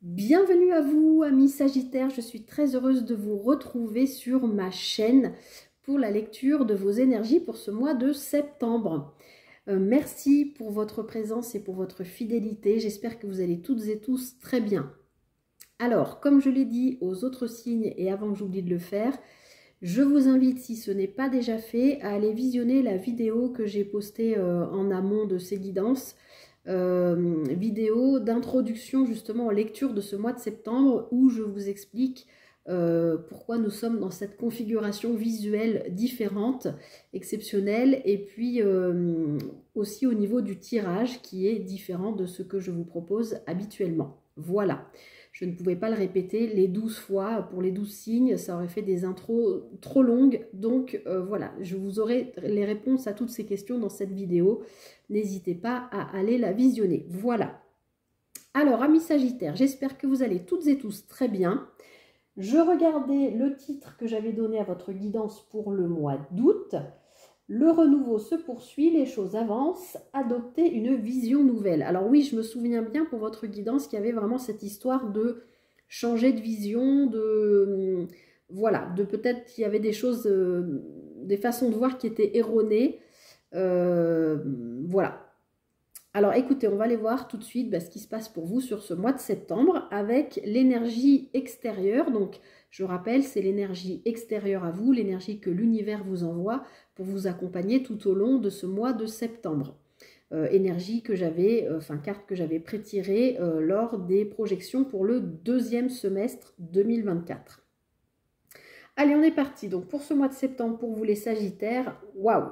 Bienvenue à vous, amis Sagittaires. Je suis très heureuse de vous retrouver sur ma chaîne pour la lecture de vos énergies pour ce mois de septembre. Merci pour votre présence et pour votre fidélité. J'espère que vous allez toutes et tous très bien. Alors, comme je l'ai dit aux autres signes et avant que j'oublie de le faire, je vous invite, si ce n'est pas déjà fait, à aller visionner la vidéo que j'ai postée en amont de ces guidances. Vidéo d'introduction justement aux lectures de ce mois de septembre où je vous explique pourquoi nous sommes dans cette configuration visuelle différente, exceptionnelle, et puis aussi au niveau du tirage qui est différent de ce que je vous propose habituellement. Voilà. Je ne pouvais pas le répéter les 12 fois pour les 12 signes, ça aurait fait des intros trop longues. Donc voilà, je vous aurai les réponses à toutes ces questions dans cette vidéo. N'hésitez pas à aller la visionner. Voilà. Alors, amis Sagittaires, j'espère que vous allez toutes et tous très bien. Je regardais le titre que j'avais donné à votre guidance pour le mois d'août. Le renouveau se poursuit, les choses avancent, adoptez une vision nouvelle. Alors oui, je me souviens bien pour votre guidance qu'il y avait vraiment cette histoire de changer de vision, voilà, de peut-être qu'il y avait des choses, des façons de voir qui étaient erronées. Voilà. Alors écoutez, on va aller voir tout de suite ce qui se passe pour vous sur ce mois de septembre avec l'énergie extérieure. Donc je rappelle, c'est l'énergie extérieure à vous, l'énergie que l'univers vous envoie pour vous accompagner tout au long de ce mois de septembre. Énergie que j'avais, carte que j'avais prétirée lors des projections pour le deuxième semestre 2024. Allez, on est parti. Donc pour ce mois de septembre, pour vous les Sagittaires, waouh!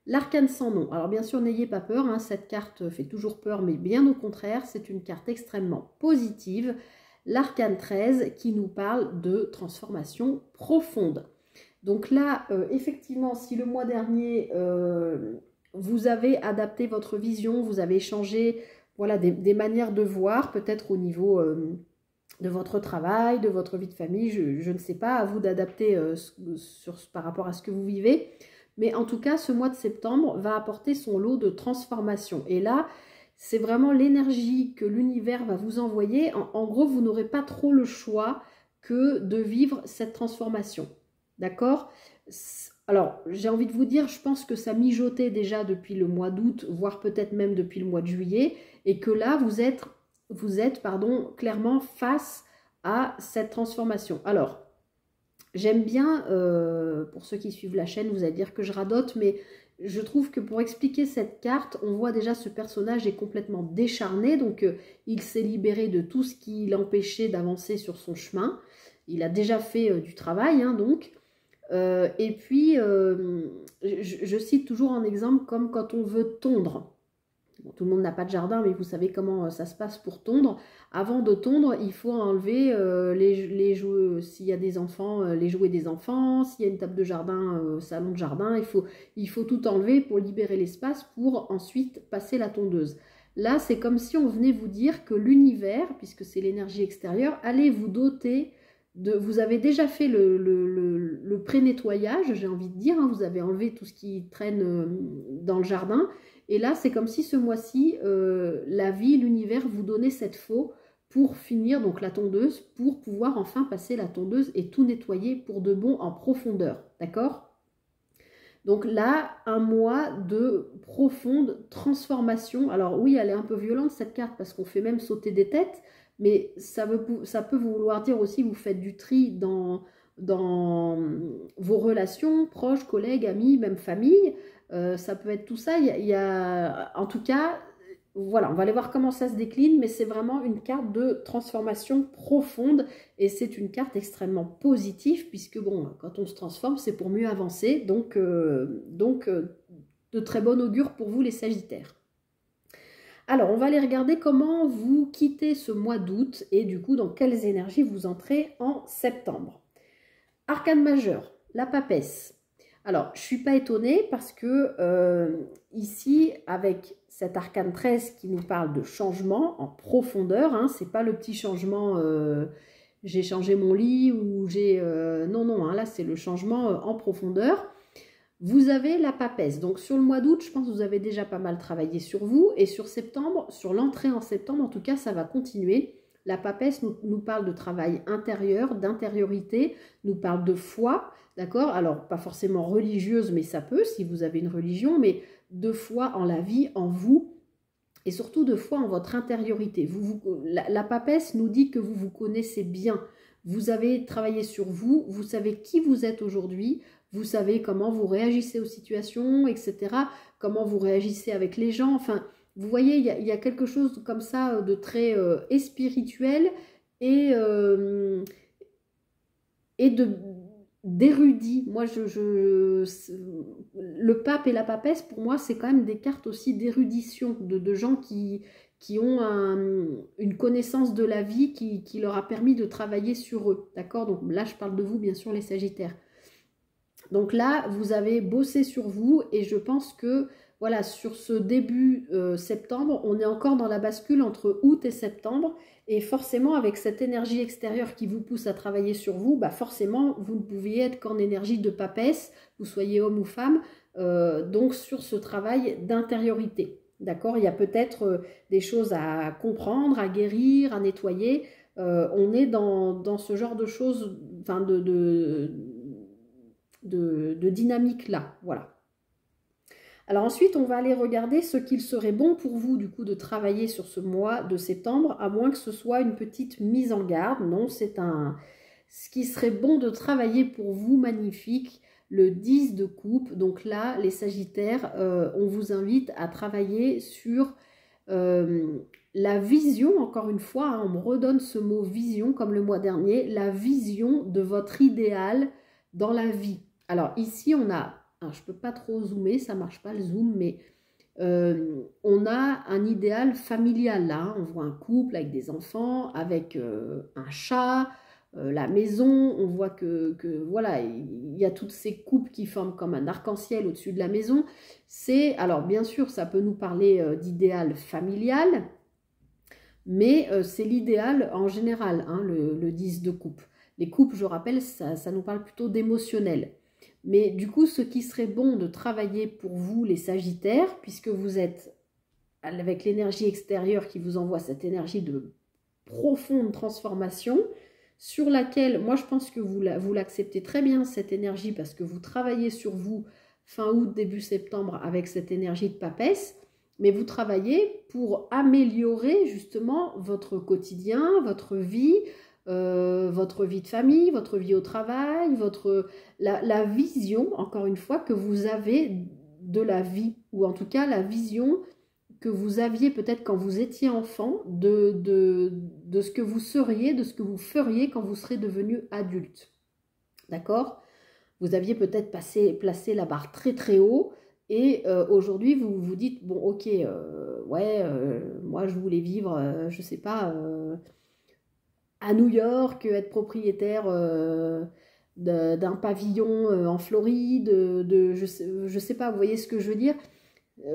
L'arcane sans nom. Alors bien sûr, n'ayez pas peur, hein, cette carte fait toujours peur, mais bien au contraire, c'est une carte extrêmement positive. L'arcane 13 qui nous parle de transformation profonde. Donc là, effectivement, si le mois dernier, vous avez adapté votre vision, vous avez changé voilà, des manières de voir, peut-être au niveau de votre travail, de votre vie de famille, je ne sais pas, à vous d'adapter par rapport à ce que vous vivez. Mais en tout cas, ce mois de septembre va apporter son lot de transformation. Et là, c'est vraiment l'énergie que l'univers va vous envoyer. En gros, vous n'aurez pas trop le choix que de vivre cette transformation. D'accord? Alors, j'ai envie de vous dire, je pense que ça mijotait déjà depuis le mois d'août, voire peut-être même depuis le mois de juillet, et que là, vous êtes clairement face à cette transformation. Alors, j'aime bien, pour ceux qui suivent la chaîne, vous allez dire que je radote, mais je trouve que pour expliquer cette carte, on voit déjà ce personnage est complètement décharné, donc il s'est libéré de tout ce qui l'empêchait d'avancer sur son chemin. Il a déjà fait du travail, hein, donc. Et puis, je cite toujours un exemple comme quand on veut tondre. Bon, tout le monde n'a pas de jardin, mais vous savez comment ça se passe pour tondre. Avant de tondre, il faut enlever les jouets, s'il y a des enfants, les jouets des enfants, s'il y a une table de jardin, salon de jardin, il faut tout enlever pour libérer l'espace pour ensuite passer la tondeuse. Là, c'est comme si on venait vous dire que l'univers, puisque c'est l'énergie extérieure, allait vous doter de... Vous avez déjà fait le pré-nettoyage, j'ai envie de dire, hein, vous avez enlevé tout ce qui traîne dans le jardin. Et là, c'est comme si ce mois-ci, la vie, l'univers vous donnait cette faux pour finir donc la tondeuse, pour pouvoir enfin passer la tondeuse et tout nettoyer pour de bon en profondeur. D'accord? Donc là, un mois de profonde transformation. Alors oui, elle est un peu violente cette carte parce qu'on fait même sauter des têtes, mais ça peut vouloir dire aussi que vous faites du tri dans vos relations, proches, collègues, amis, même famille. Ça peut être tout ça. En tout cas, voilà, on va aller voir comment ça se décline, mais c'est vraiment une carte de transformation profonde et c'est une carte extrêmement positive puisque bon, quand on se transforme, c'est pour mieux avancer. Donc, de très bon augure pour vous les Sagittaires. Alors, on va aller regarder comment vous quittez ce mois d'août et du coup, dans quelles énergies vous entrez en septembre. Arcane majeur, la papesse. Alors, je ne suis pas étonnée parce que ici, avec cet arcane 13 qui nous parle de changement en profondeur, hein, ce n'est pas le petit changement, j'ai changé mon lit ou j'ai... non, non, hein, là c'est le changement en profondeur. Vous avez la papesse. Donc sur le mois d'août, je pense que vous avez déjà pas mal travaillé sur vous. Et sur septembre, sur l'entrée en septembre, en tout cas, ça va continuer. La papesse nous parle de travail intérieur, d'intériorité, nous parle de foi, d'accord? Alors, pas forcément religieuse, mais ça peut, si vous avez une religion, mais de foi en la vie, en vous, et surtout de foi en votre intériorité. La papesse nous dit que vous vous connaissez bien. Vous avez travaillé sur vous, vous savez qui vous êtes aujourd'hui, vous savez comment vous réagissez aux situations, etc. Comment vous réagissez avec les gens. Enfin, vous voyez, il y a quelque chose comme ça de très spirituel et d'érudit. Moi, le pape et la papesse, pour moi, c'est quand même des cartes aussi d'érudition, de gens qui ont une connaissance de la vie qui leur a permis de travailler sur eux. D'accord? Donc là, je parle de vous, bien sûr, les Sagittaires. Donc là, vous avez bossé sur vous et je pense que, voilà, sur ce début septembre, on est encore dans la bascule entre août et septembre. Et forcément, avec cette énergie extérieure qui vous pousse à travailler sur vous, bah forcément, vous ne pouviez être qu'en énergie de papesse, vous soyez homme ou femme, donc sur ce travail d'intériorité. D'accord? Il y a peut-être des choses à comprendre, à guérir, à nettoyer. On est dans ce genre de choses, enfin de dynamique là. Voilà. Alors ensuite, on va aller regarder ce qu'il serait bon pour vous, du coup, de travailler sur ce mois de septembre, à moins que ce soit une petite mise en garde. Non, c'est ce qui serait bon de travailler pour vous, magnifique, le 10 de coupe. Donc là, les Sagittaires, on vous invite à travailler sur la vision, encore une fois, hein, on me redonne ce mot vision, comme le mois dernier, la vision de votre idéal dans la vie. Alors ici, on a... Alors, je ne peux pas trop zoomer, ça ne marche pas le zoom, mais on a un idéal familial là. Hein. On voit un couple avec des enfants, avec un chat, la maison. On voit que voilà, il y a toutes ces couples qui forment comme un arc-en-ciel au-dessus de la maison. Alors bien sûr, ça peut nous parler d'idéal familial, mais c'est l'idéal en général, hein, le 10 de coupe. Les couples, je rappelle, ça nous parle plutôt d'émotionnel. Mais du coup, ce qui serait bon de travailler pour vous, les Sagittaires, puisque vous êtes avec l'énergie extérieure qui vous envoie cette énergie de profonde transformation, sur laquelle, moi je pense que vous l'acceptez très bien, cette énergie, parce que vous travaillez sur vous fin août, début septembre, avec cette énergie de papesse, mais vous travaillez pour améliorer justement votre quotidien, votre vie de famille, votre vie au travail, la vision, encore une fois, que vous avez de la vie, ou en tout cas la vision que vous aviez peut-être quand vous étiez enfant, de ce que vous seriez, de ce que vous feriez quand vous serez devenu adulte. D'accord? Vous aviez peut-être placé la barre très très haut, et aujourd'hui vous vous dites, bon ok, moi je voulais vivre, je sais pas... à New York, être propriétaire d'un pavillon en Floride, je sais pas, vous voyez ce que je veux dire?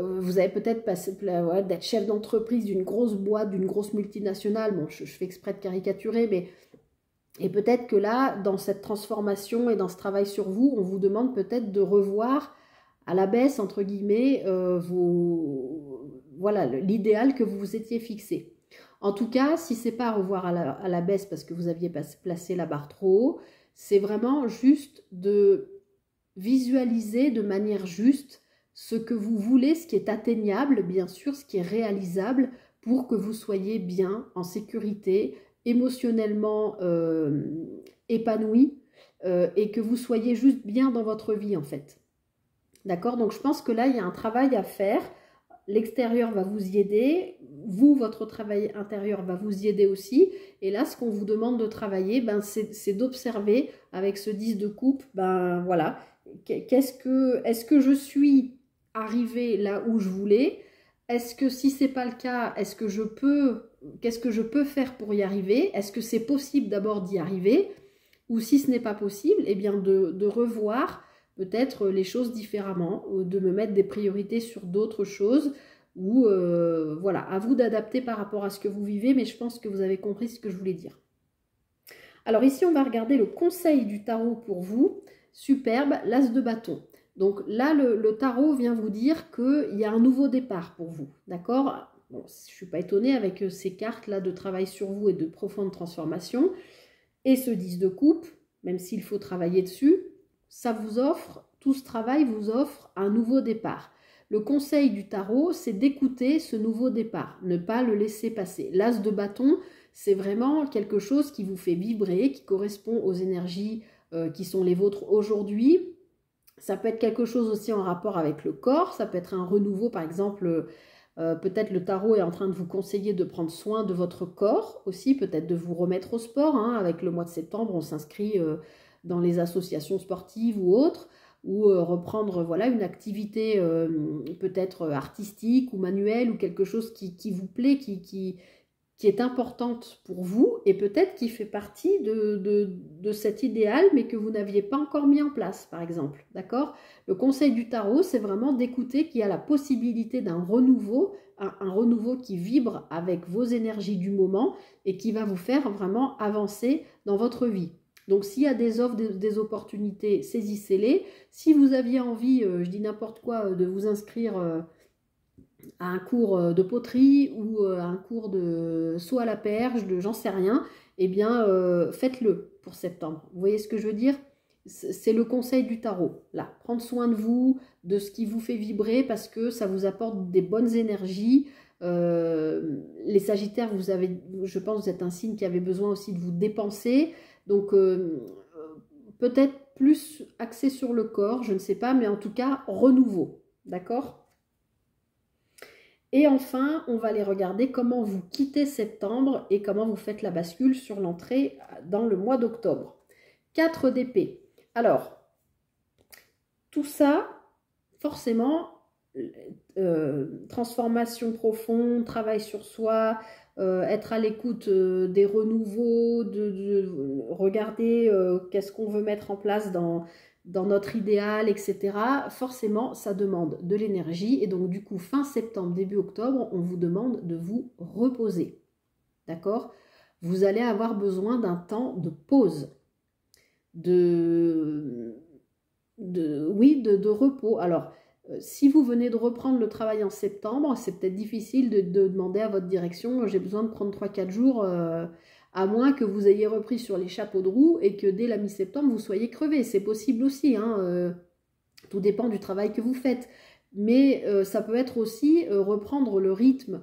Vous avez peut-être passé d'être chef d'entreprise d'une grosse boîte, d'une grosse multinationale, bon, je fais exprès de caricaturer, mais et peut-être que là, dans cette transformation et dans ce travail sur vous, on vous demande peut-être de revoir à la baisse, entre guillemets, voilà, l'idéal que vous vous étiez fixé. En tout cas, si ce n'est pas à revoir à la baisse parce que vous aviez placé la barre trop haut, c'est vraiment juste de visualiser de manière juste ce que vous voulez, ce qui est atteignable, bien sûr, ce qui est réalisable pour que vous soyez bien, en sécurité, émotionnellement épanoui et que vous soyez juste bien dans votre vie en fait. D'accord? Donc je pense que là, il y a un travail à faire. L'extérieur va vous y aider, vous, votre travail intérieur va vous y aider aussi. Et là, ce qu'on vous demande de travailler, ben, c'est d'observer avec ce 10 de coupe, ben voilà, est-ce que je suis arrivée là où je voulais? Est-ce que si ce n'est pas le cas, qu'est-ce que je peux faire pour y arriver? Est-ce que c'est possible d'abord d'y arriver? Ou si ce n'est pas possible, eh bien de revoir peut-être les choses différemment, de me mettre des priorités sur d'autres choses, ou voilà, à vous d'adapter par rapport à ce que vous vivez, mais je pense que vous avez compris ce que je voulais dire. Alors ici, on va regarder le conseil du tarot pour vous. Superbe, l'as de bâton. Donc là, le tarot vient vous dire qu'il y a un nouveau départ pour vous, d'accord? bon, je ne suis pas étonnée avec ces cartes-là de travail sur vous et de profonde transformation. Et ce 10 de coupe, même s'il faut travailler dessus, ça vous offre, tout ce travail vous offre un nouveau départ. Le conseil du tarot, c'est d'écouter ce nouveau départ, ne pas le laisser passer. L'as de bâton, c'est vraiment quelque chose qui vous fait vibrer, qui correspond aux énergies qui sont les vôtres aujourd'hui. Ça peut être quelque chose aussi en rapport avec le corps, ça peut être un renouveau, par exemple, peut-être le tarot est en train de vous conseiller de prendre soin de votre corps aussi, peut-être de vous remettre au sport. Hein. Avec le mois de septembre, on s'inscrit dans les associations sportives ou autres, ou reprendre voilà, une activité peut-être artistique ou manuelle ou quelque chose qui vous plaît, qui est importante pour vous et peut-être qui fait partie de cet idéal mais que vous n'aviez pas encore mis en place, par exemple. D'accord ? Le conseil du tarot, c'est vraiment d'écouter qu'il y a la possibilité d'un renouveau, un renouveau qui vibre avec vos énergies du moment et qui va vous faire vraiment avancer dans votre vie. Donc, s'il y a des offres, des opportunités, saisissez-les. Si vous aviez envie, je dis n'importe quoi, de vous inscrire à un cours de poterie ou à un cours de saut à la perche, j'en sais rien, eh bien, faites-le pour septembre. Vous voyez ce que je veux dire ? C'est le conseil du tarot. Là, prendre soin de vous, de ce qui vous fait vibrer parce que ça vous apporte des bonnes énergies. Les Sagittaires, vous avez, je pense, vous êtes un signe qui avait besoin aussi de vous dépenser. Donc, peut-être plus axé sur le corps, je ne sais pas, mais en tout cas, renouveau. D'accord ? Et enfin, on va aller regarder comment vous quittez septembre et comment vous faites la bascule sur l'entrée dans le mois d'octobre. 4 d'épée. Alors, tout ça, forcément, transformation profonde, travail sur soi, être à l'écoute des renouveaux, de regarder qu'est-ce qu'on veut mettre en place dans notre idéal, etc. Forcément, ça demande de l'énergie. Et donc, du coup, fin septembre, début octobre, on vous demande de vous reposer. D'accord ? Vous allez avoir besoin d'un temps de pause, de repos. Alors, si vous venez de reprendre le travail en septembre, c'est peut-être difficile de demander à votre direction, j'ai besoin de prendre 3-4 jours, à moins que vous ayez repris sur les chapeaux de roue et que dès la mi-septembre, vous soyez crevé. C'est possible aussi, hein, tout dépend du travail que vous faites. Mais ça peut être aussi reprendre le rythme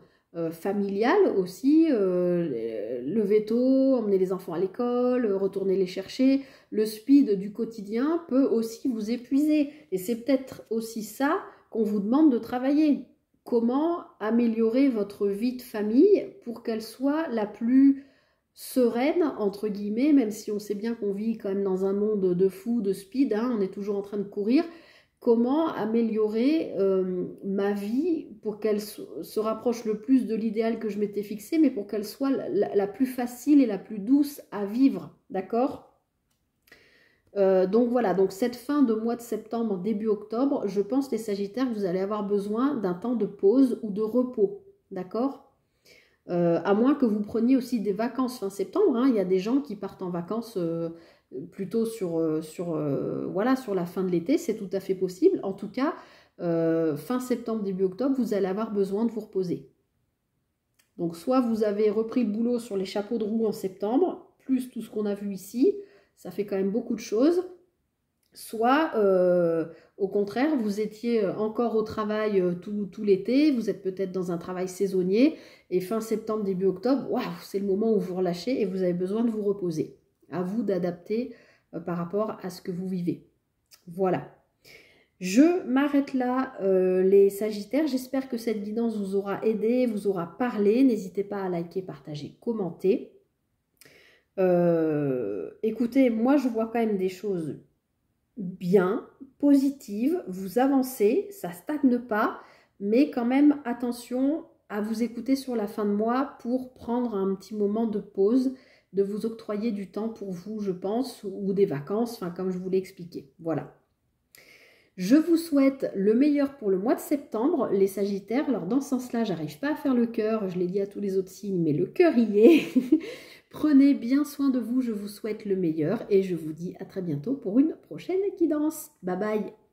familial aussi, lever tôt, emmener les enfants à l'école, retourner les chercher. Le speed du quotidien peut aussi vous épuiser. Et c'est peut-être aussi ça qu'on vous demande de travailler. Comment améliorer votre vie de famille pour qu'elle soit la plus sereine, entre guillemets, même si on sait bien qu'on vit quand même dans un monde de fou, de speed, hein, on est toujours en train de courir. Comment améliorer ma vie pour qu'elle se rapproche le plus de l'idéal que je m'étais fixé, mais pour qu'elle soit la plus facile et la plus douce à vivre, d'accord ? Donc voilà, donc cette fin de mois de septembre, début octobre, je pense les Sagittaires, vous allez avoir besoin d'un temps de pause ou de repos, d'accord ? À moins que vous preniez aussi des vacances fin septembre, hein, il y a des gens qui partent en vacances plutôt sur la fin de l'été, c'est tout à fait possible. En tout cas, fin septembre, début octobre, vous allez avoir besoin de vous reposer. Donc soit vous avez repris le boulot sur les chapeaux de roue en septembre, plus tout ce qu'on a vu ici, ça fait quand même beaucoup de choses. Soit, au contraire, vous étiez encore au travail tout l'été, vous êtes peut-être dans un travail saisonnier, et fin septembre, début octobre, waouh, c'est le moment où vous relâchez et vous avez besoin de vous reposer. À vous d'adapter par rapport à ce que vous vivez. Voilà. Je m'arrête là, les Sagittaires. J'espère que cette guidance vous aura aidé, vous aura parlé. N'hésitez pas à liker, partager, commenter. Écoutez, moi, je vois quand même des choses bien, positives. Vous avancez, ça ne stagne pas, mais quand même, attention à vous écouter sur la fin de mois pour prendre un petit moment de pause, de vous octroyer du temps pour vous, je pense, ou des vacances, enfin, comme je vous l'ai expliqué. Voilà. Je vous souhaite le meilleur pour le mois de septembre, les Sagittaires. Alors, dans ce sens-là, j'arrive pas à faire le cœur, je l'ai dit à tous les autres signes, mais le cœur y est. Prenez bien soin de vous, je vous souhaite le meilleur et je vous dis à très bientôt pour une prochaine guidance. Bye bye.